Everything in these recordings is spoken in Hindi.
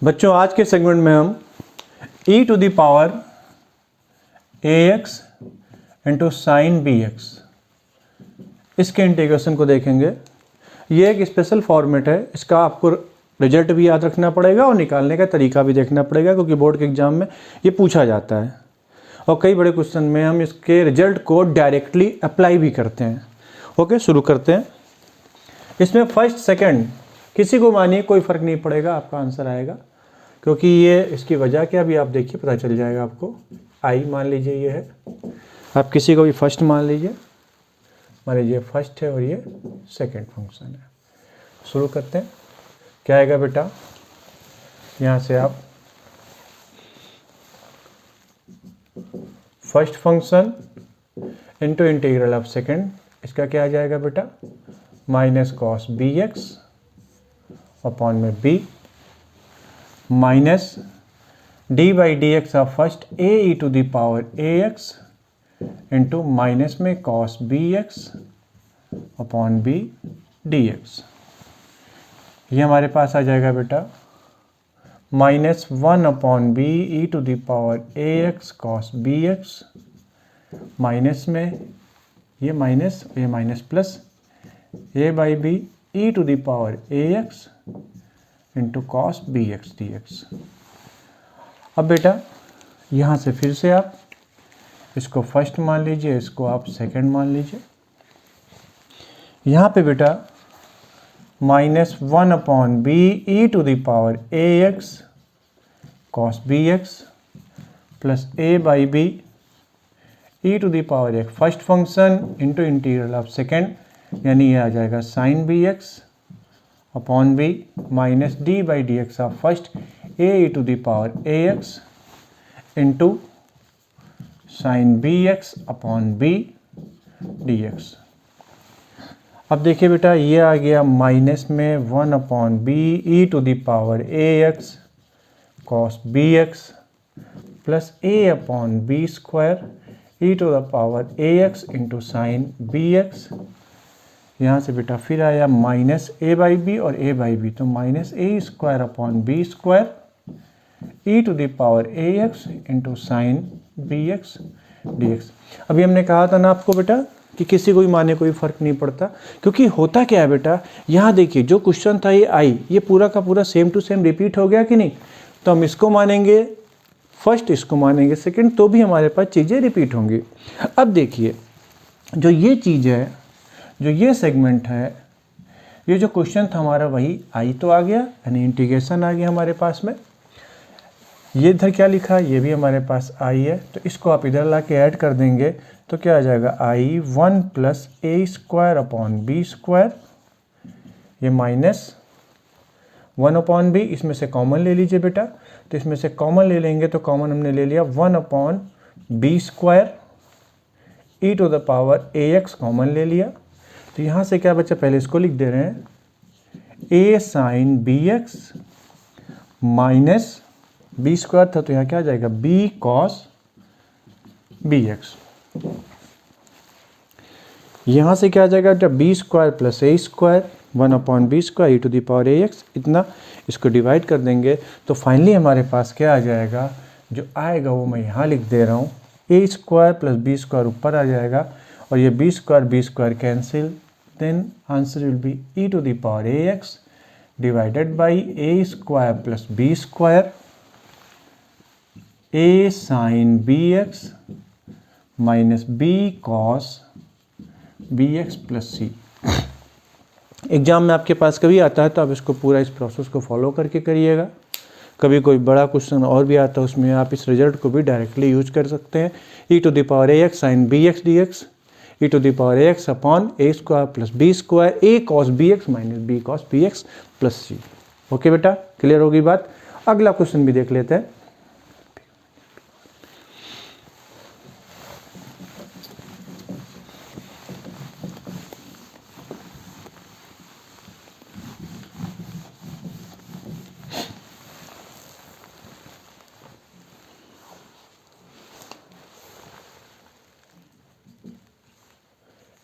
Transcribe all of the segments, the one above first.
बच्चों आज के सेगमेंट में हम e to the power ax into sine b x इसके इंटीग्रेशन को देखेंगे। ये एक स्पेशल फॉर्मेट है, इसका आपको रिजल्ट भी याद रखना पड़ेगा और निकालने का तरीका भी देखना पड़ेगा, क्योंकि बोर्ड के एग्जाम में ये पूछा जाता है और कई बड़े क्वेश्चन में हम इसके रिजल्ट को डायरेक्टली अप्लाई भी करते हैं। ओके, शुरू करते हैं। इसमें फर्स्ट सेकंड किसी को मानिए कोई फ़र्क नहीं पड़ेगा, आपका आंसर आएगा, क्योंकि ये इसकी वजह क्या अभी आप देखिए पता चल जाएगा आपको। आई मान लीजिए ये है, आप किसी को भी फर्स्ट मान लीजिए, मान लीजिए फर्स्ट है और ये सेकंड फंक्शन है। शुरू करते हैं। क्या आएगा बेटा, यहाँ से आप first function into integral of second, इसका क्या आ जाएगा बेटा, minus cos b x upon में b minus d by d x of first a e to the power a x into minus में cos b x upon b d x. ये हमारे पास आ जाएगा बेटा minus one upon b e to the power a x cos b x minus में ये minus plus a by b e to the power a x into cos b x d x. अब बेटा यहाँ से फिर से आप इसको फर्स्ट मान लीजिए, इसको आप सेकंड मान लीजिए। यहाँ पे बेटा minus one upon b e to the power a x cos b x plus a by b e to the power x first function into integral of second, यानी ये आ जाएगा sine b x upon b minus d by d x of first a e to the power a x into sine b x upon b d x. अब देखिए बेटा ये आ गया माइनस में one upon b e to the power a x cos b x plus a upon b square e to the power a x into sine b x. यहाँ से बेटा फिर आया माइनस ए बाई बी और ए बाई बी, तो minus a square upon b square e to the power a x into sine b x d x. अभी हमने कहा था ना आपको बेटा कि किसी को भी माने कोई फ़र्क नहीं पड़ता, क्योंकि होता क्या है बेटा, यहाँ देखिए जो क्वेश्चन था ये आई, ये पूरा का पूरा सेम टू सेम रिपीट हो गया कि नहीं। तो हम इसको मानेंगे फर्स्ट, इसको मानेंगे सेकंड, तो भी हमारे पास चीज़ें रिपीट होंगी। अब देखिए जो ये चीज़ है, जो ये सेगमेंट है, ये जो क्वेश्चन था हमारा वही आई तो आ गया, यानी इंटीग्रेशन आ गया हमारे पास में। ये इधर क्या लिखा है, ये भी हमारे पास आई है, तो इसको आप इधर ला के ऐड कर देंगे तो क्या आ जाएगा, I one plus a square upon b square, ये माइनस वन अपॉन बी, इसमें से कॉमन ले लीजिए बेटा, तो इसमें से कॉमन ले लेंगे तो कॉमन हमने ले लिया one upon b square e to the power a x common ले लिया। तो यहाँ से क्या बच्चा, पहले इसको लिख दे रहे हैं, a sine b x minus b square था तो यहाँ क्या आ जाएगा, बी कॉस बी एक्स। यहाँ से क्या आ जाएगा, जब b square plus a square one upon b square e to the power a x, इतना इसको डिवाइड कर देंगे तो फाइनली हमारे पास क्या आ जाएगा, जो आएगा वो मैं यहाँ लिख दे रहा हूँ, a square plus b square ऊपर आ जाएगा और ये b square cancel, then answer will be e to the power a x divided by a square plus b square a sine b x minus b cos b x plus c. Exam में आपके पास कभी आता है तो आप इसको पूरा इस प्रोसेस को फॉलो करके करिएगा। कभी कोई बड़ा क्वेश्चन और भी आता है उसमें आप इस रिजल्ट को भी डायरेक्टली यूज कर सकते हैं, e to the power a x sine b x d x e to the power a x upon a square plus b square a cos b x minus b cos b x plus c. Okay बेटा, क्लियर होगी बात। अगला क्वेश्चन भी देख लेते हैं।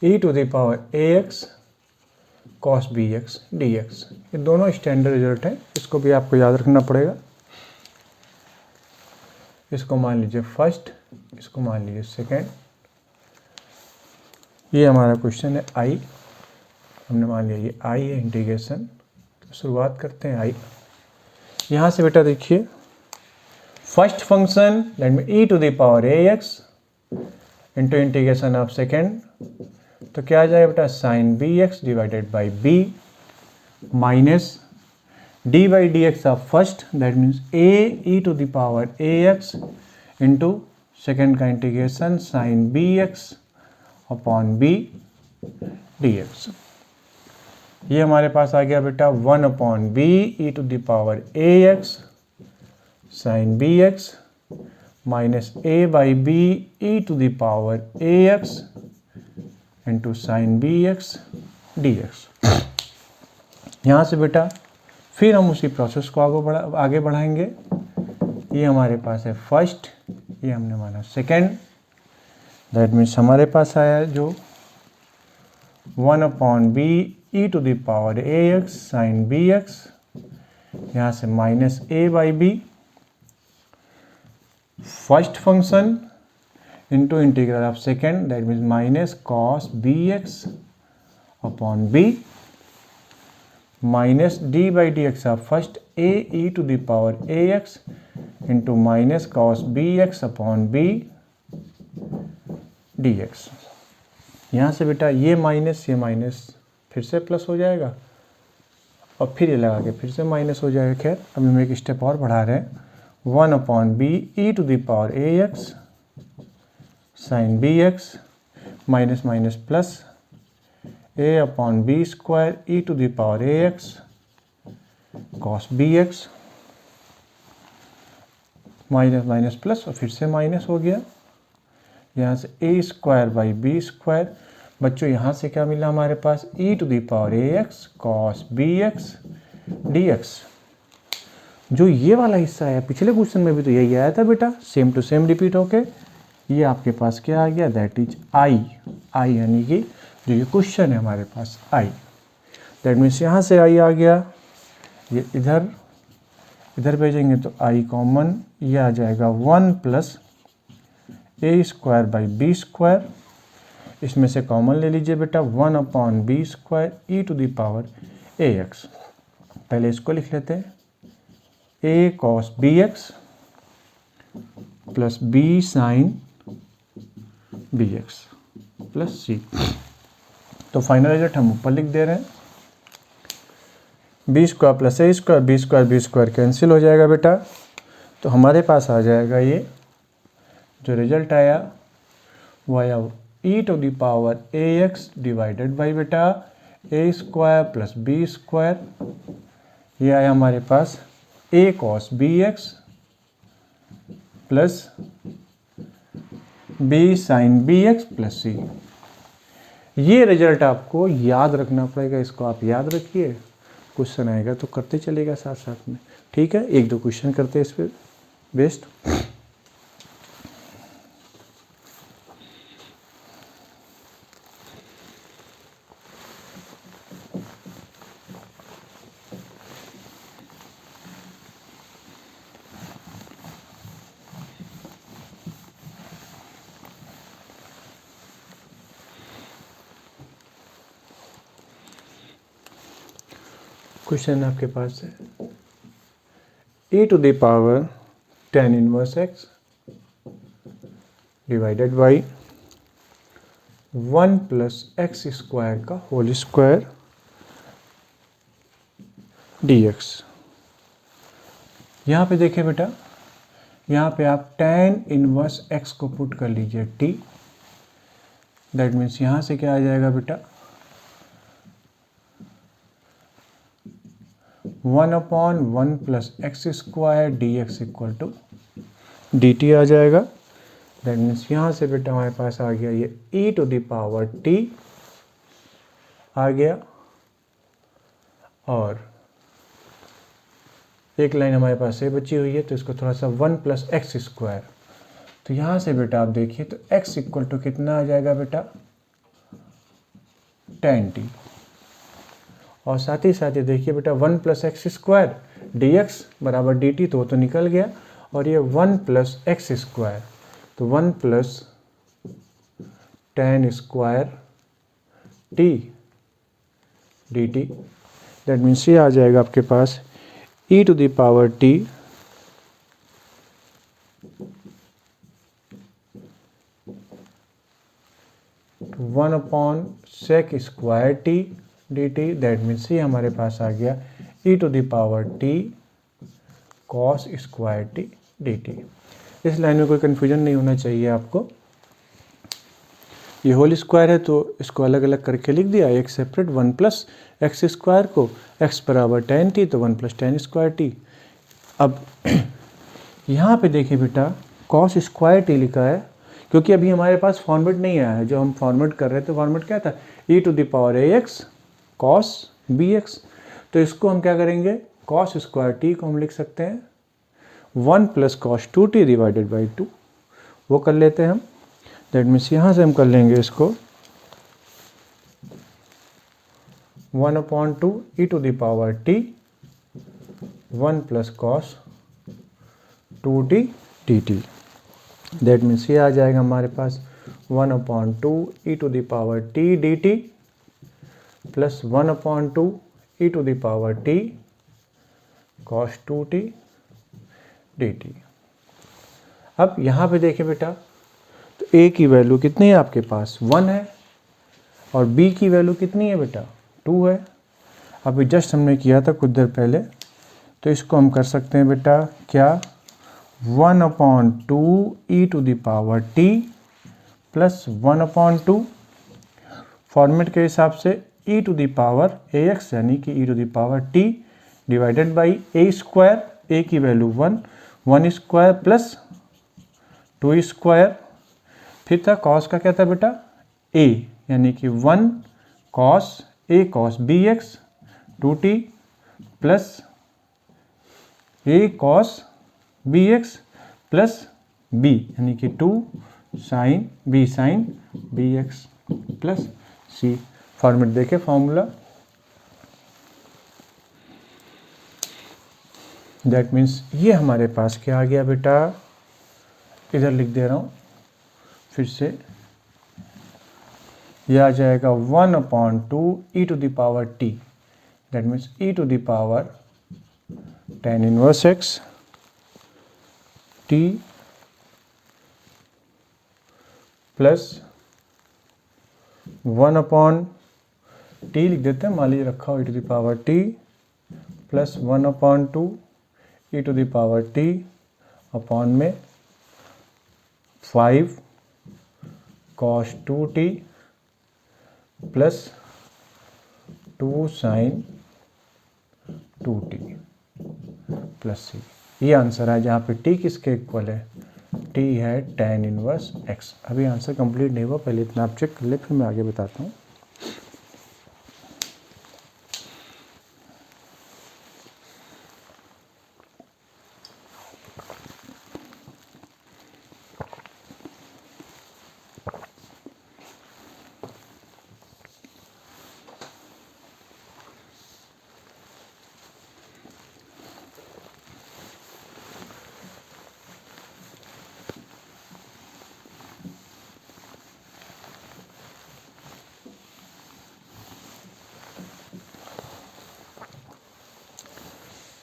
e to the power ax cos b x d x. ये दोनों स्टैंडर्ड रिजल्ट हैं, इसको भी आपको याद रखना पड़ेगा। इसको मान लीजिए फर्स्ट, इसको मान लीजिए सेकेंड। ये हमारा क्वेश्चन है आई, हमने मान लिया ये आई है इंटीग्रेशन। तो शुरुआत करते हैं आई। यहाँ से बेटा देखिए first function that mean e to the power a x into integration of second, तो क्या आ जाएगा बेटा sine b x divided by b minus d by d x of first that means a e to the power a x into second का integration sine b x upon b d x. ये हमारे पास आ गया बेटा 1 upon b e to the power a x sine b x minus a by b e to the power a x into sine b x d x. यहाँ से बेटा फिर हम उसी प्रोसेस को आगे बढ़ाएंगे। ये हमारे पास है फर्स्ट, ये हमने माना सेकेंड, दैट मीन्स हमारे पास आया जो 1 upon b e to the power a x sine b x, यहाँ से minus a by b first function into integral of second that means minus cos b x upon b minus d by d x of first a e to the power a x into minus cos b x upon b d x. यहाँ से बेटा ये माइनस फिर से प्लस हो जाएगा और फिर ये लगा के फिर से माइनस हो जाएगा। खैर अभी हम एक स्टेप और बढ़ा रहे हैं, 1 upon b e to the power a x sine b x minus minus plus a upon b square e to the power a x cos b x minus minus plus और फिर से माइनस हो गया। यहाँ से a square by b square. बच्चों यहाँ से क्या मिला हमारे पास e to the power a x cos b x d x. जो ये वाला हिस्सा है पिछले क्वेश्चन में भी तो यही आया था बेटा, सेम टू सेम रिपीट होके ये आपके पास क्या आ गया दैट इज आई यानी कि जो ये क्वेश्चन है हमारे पास आई, दैट मीन्स यहाँ से आई आ गया, ये इधर भेजेंगे तो आई कॉमन, ये आ जाएगा 1 plus a square by b square. इसमें से कॉमन ले लीजिए बेटा 1 upon b square e to the power a x. पहले इसको लिख लेते हैं a cos b x plus b sine b x plus c. तो फाइनल रिजल्ट हम ऊपर लिख दे रहे हैं, b square plus a square b square cancel हो जाएगा बेटा। तो हमारे पास आ जाएगा ये जो रिजल्ट आया वो आया e to the power a x divided by बेटा a square plus b square. ये आया हमारे पास a cos b x plus b sine b x plus c. ये रिजल्ट आपको याद रखना पड़ेगा, इसको आप याद रखिए, क्वेश्चन आएगा तो करते चलेगा साथ साथ में। ठीक है, एक दो क्वेश्चन करते हैं इस पर बेस्ट। क्वेश्चन आपके पास है e to the power tan inverse x divided by 1 plus x square का होल स्क्वायर dx। यहाँ पे देखिए बेटा, यहाँ पे आप tan इनवर्स x को पुट कर लीजिए t, दैट मीन्स यहाँ से क्या आ जाएगा बेटा 1 upon 1 plus x square d x equal to d t आ जाएगा। दैट मीन्स यहाँ से बेटा हमारे पास आ गया ये ई टू द पावर टी आ गया, और एक लाइन हमारे पास से बची हुई है तो इसको थोड़ा सा 1 प्लस एक्स स्क्वायर। तो यहाँ से बेटा आप देखिए तो x इक्वल टू कितना आ जाएगा बेटा tan टी। और साथ ही साथ ये देखिए बेटा 1 plus x square d x बराबर डी टी, तो निकल गया। और ये 1 प्लस एक्स स्क्वायर, तो 1 plus tan square t d t, that means ये आ जाएगा आपके पास e to the power t 1 upon sec square t d t, that means ये हमारे पास आ गया e to the power t cos square t d t. इस लाइन में कोई कन्फ्यूजन नहीं होना चाहिए आपको। ये होल स्क्वायर है तो इसको अलग अलग करके लिख दिया, एक सेपरेट 1 प्लस एक्स स्क्वायर को x बराबर टेन टी, तो 1 प्लस टेन स्क्वायर टी। अब यहाँ पे देखिए बेटा कॉस स्क्वायर टी लिखा है, क्योंकि अभी हमारे पास फॉर्मेट नहीं आया है। जो हम फॉर्मेट कर रहे थे फॉर्मेट क्या था, e to the power a x cos b x, तो इसको हम क्या करेंगे, कॉस स्क्वायर टी को हम लिख सकते हैं 1 plus cos two T divided by 2, वो कर लेते हैं हम। दैट मीन्स यहाँ से हम कर लेंगे इसको 1 upon two e to the power t 1 plus cos two t t t, that means ये आ जाएगा हमारे पास 1 upon two e to the power t d t plus 1 upon two e to the power t cos two t d t. अब यहाँ पे देखिए बेटा, तो a की वैल्यू कितनी है आपके पास 1 है, और b की वैल्यू कितनी है बेटा 2 है। अभी जस्ट हमने किया था कुछ देर पहले, तो इसको हम कर सकते हैं बेटा क्या, 1 upon two e to the power t plus 1 upon two, format के हिसाब से e to the power a x यानी कि e to the power t divided by a square, a की वैल्यू 1 स्क्वायर प्लस 2 स्क्वायर, फिर था कॉस का क्या था बेटा a, यानी कि 1 cos a cos b x 2t plus a cos b x plus b, यानी कि 2 sine b sine b x plus c। Format देखे फॉर्मूला, दैट मीन्स ये हमारे पास क्या आ गया बेटा, इधर लिख दे रहा हूँ फिर से, यह आ जाएगा 1 upon two e to the power t, that means e to the power ten inverse x t plus 1 upon t लिख देते हैं, मान लीजिए रखा हो e to the power t plus 1 upon two e to the power t upon में 5 cos two t plus 2 sine two t plus c. ये आंसर है जहाँ पे टी किसके इक्वल है, टी है टेन इनवर्स एक्स। अभी आंसर कंप्लीट नहीं हुआ, पहले इतना आप चेक कर ले, फिर मैं आगे बताता हूँ।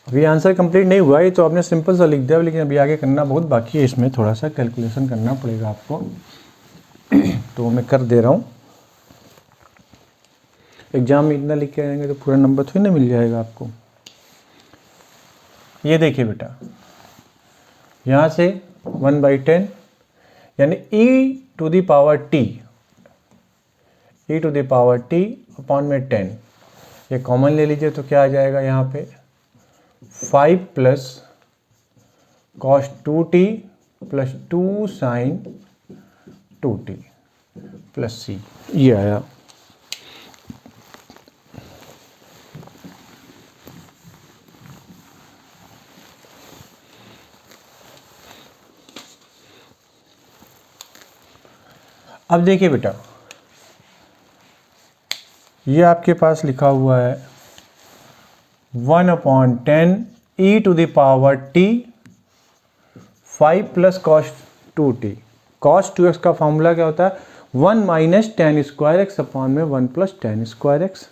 अभी आंसर कंप्लीट नहीं हुआ है, तो आपने सिंपल सा लिख दिया, लेकिन अभी आगे करना बहुत बाकी है, इसमें थोड़ा सा कैलकुलेशन करना पड़ेगा आपको। तो मैं कर दे रहा हूँ। एग्जाम में इतना लिख के आएंगे तो पूरा नंबर थोड़ी ना मिल जाएगा आपको। ये देखिए बेटा, यहाँ से 1/10 यानी e to the power t, e to the power t upon में 10, ये कॉमन ले लीजिए तो क्या आ जाएगा यहाँ पे 5 plus cos two t plus 2 sine two t plus c, ये आया। अब देखिए बेटा, ये आपके पास लिखा हुआ है 1/10 e to the power t 5 plus cos 2t। Cos 2x का फॉर्मूला क्या होता है? 1 minus ten square x upon में 1 प्लस टेन स्क्वायर एक्स,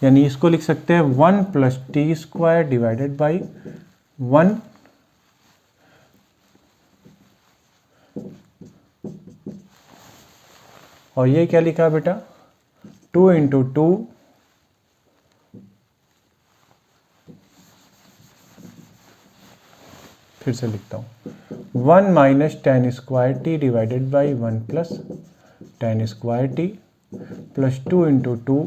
यानी इसको लिख सकते हैं 1 plus T square divided by 1 और ये क्या लिखा बेटा? 2 इंटू 2 फिर से लिखता हूँ 1 minus ten square t divided by 1 plus tan square t plus 2 into 2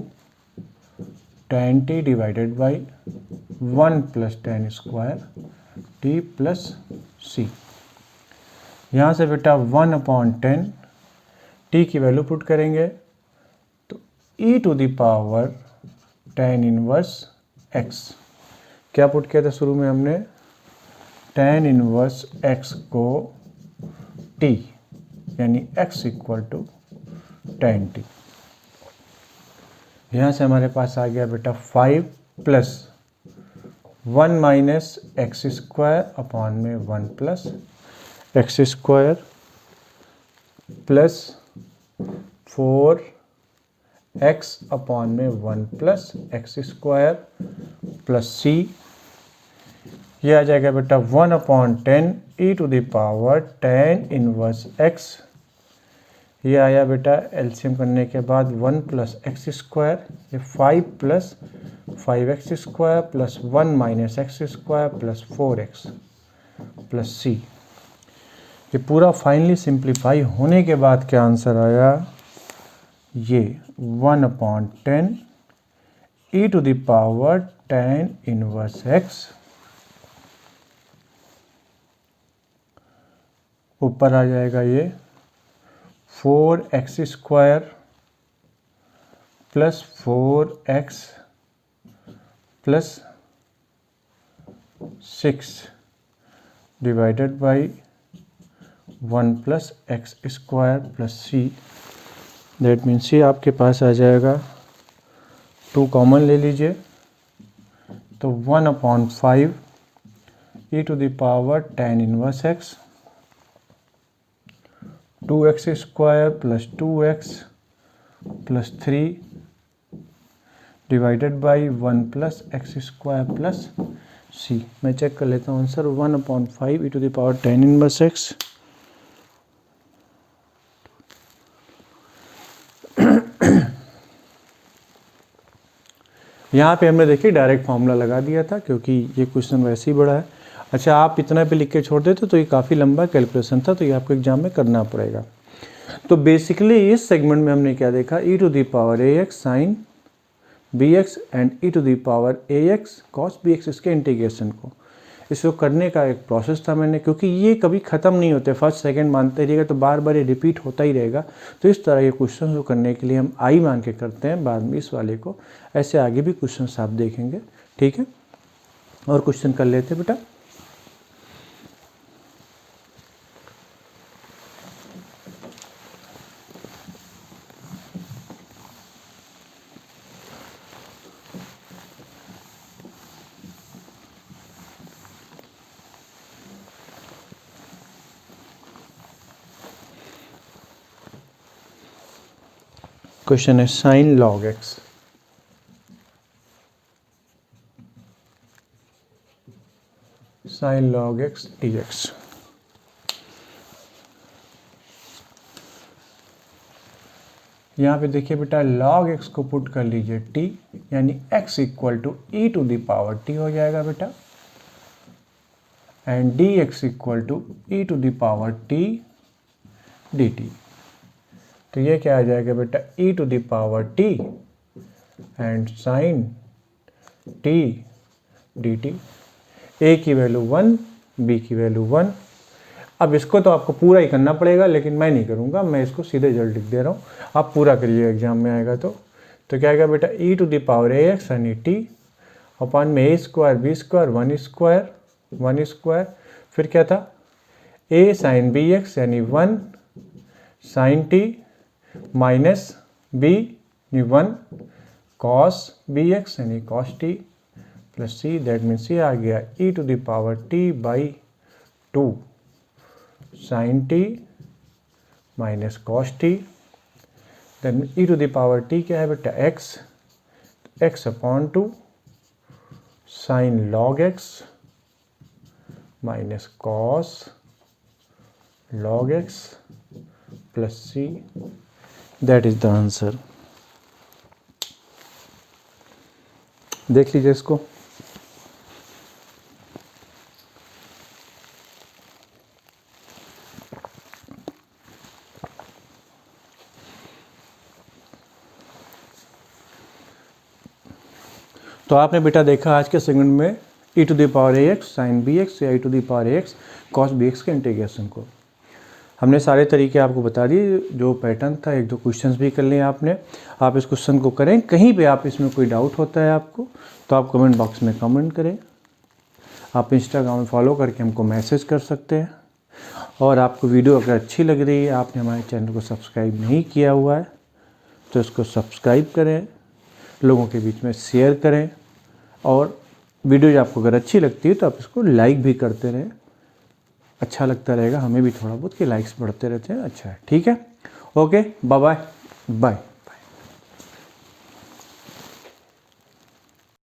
tan t divided by 1 plus tan square t plus c. यहाँ से बेटा 1/10 टी की वैल्यू पुट करेंगे तो e to the power ten inverse x। क्या पुट किया था शुरू में हमने? टेन इनवर्स x को t, यानी x equal to ten t. यहाँ से हमारे पास आ गया बेटा 5 plus 1 minus x square upon में 1 plus x square plus 4x upon में 1 plus x square plus c. ये आ जाएगा बेटा 1/10 e to the power ten inverse x। ये आया बेटा एलसीएम करने के बाद 1 प्लस एक्स स्क्वायर, ये 5 plus 5x square plus 1 minus x square plus 4x plus c. ये पूरा फाइनली सिंप्लीफाई होने के बाद क्या आंसर आया? ये 1/10 e to the power ten inverse x। ऊपर आ जाएगा ये 4x square plus 4x plus 6 divided by 1 plus x square plus c. That means ये आपके पास आ जाएगा, 2 कॉमन ले लीजिए तो 1/5 e to the power ten inverse x 2x square plus 2x plus 3 divided by 1 plus x square plus c. मैं चेक कर लेता हूँ answer 1/5 e to the power ten inverse x। यहाँ पे हमने देखिए डायरेक्ट फॉर्मूला लगा दिया था क्योंकि ये क्वेश्चन वैसे ही बड़ा है। अच्छा, आप इतना पे लिख के छोड़ देते तो ये काफ़ी लंबा कैलकुलेशन था, तो ये आपको एग्जाम में करना पड़ेगा। तो बेसिकली इस सेगमेंट में हमने क्या देखा? e to the power ax sine bx and e to the power ax cos bx, इसके इंटीग्रेशन को, इसको करने का एक प्रोसेस था मैंने, क्योंकि ये कभी ख़त्म नहीं होते, फर्स्ट सेकंड मानते रहिएगा तो बार बार ये रिपीट होता ही रहेगा। तो इस तरह ये क्वेश्चन को करने के लिए हम आई मान के करते हैं, बाद में इस वाले को ऐसे आगे भी क्वेश्चन आप देखेंगे। ठीक है, और क्वेश्चन कर लेते बेटा। क्वेश्चन है sign log x. Sign log x dx। यहाँ पे देखिए बेटा log x को पुट कर लीजिए t, यानी x equal to e to the power t हो जाएगा बेटा, and dx equal to e to the power t dt। तो ये क्या आ जाएगा बेटा? e to the power t and sine t dt। a की वैल्यू 1, b की वैल्यू 1। अब इसको तो आपको पूरा ही करना पड़ेगा, लेकिन मैं नहीं करूँगा, मैं इसको सीधे रिजल्ट लिख दे रहा हूँ, आप पूरा करिए, एग्जाम में आएगा तो क्या आएगा बेटा? e to the power ax यानी t अपॉन में a square b square 1 square, फिर क्या था? a साइन bx यानी 1 साइन t माइनस b यानी 1 कॉस bx यानी cos t plus c, that means ये आ गया e to the power t by 2 sine t minus cos t, then e to the power t क्या है बेटा x, x upon 2 sine log x minus cos log x plus c, that is the answer. देख लीजिए इसको। तो आपने बेटा देखा आज के सेकंड में e to the power a x sine b x या e to the power a x cos b x के इंटीग्रेशन को। हमने सारे तरीके आपको बता दिए, जो पैटर्न था, एक दो क्वेश्चंस भी कर लिए आपने। आप इस क्वेश्चन को करें, कहीं पे आप इसमें कोई डाउट होता है आपको तो आप कमेंट बॉक्स में कमेंट करें। आप इंस्टाग्राम में फॉलो करके हमको मैसेज कर सकते हैं। और आपको वीडियो अगर अच्छी लग रही है, आपने हमारे चैनल को सब्सक्राइब नहीं किया हुआ है तो इसको सब्सक्राइब करें, लोगों के बीच में शेयर करें, और वीडियो आपको अगर अच्छी लगती है तो आप इसको लाइक भी करते रहें। अच्छा लगता रहेगा हमें भी थोड़ा बहुत कि लाइक्स बढ़ते रहते हैं। अच्छा है, ठीक है, ओके, बाय बाय बाय।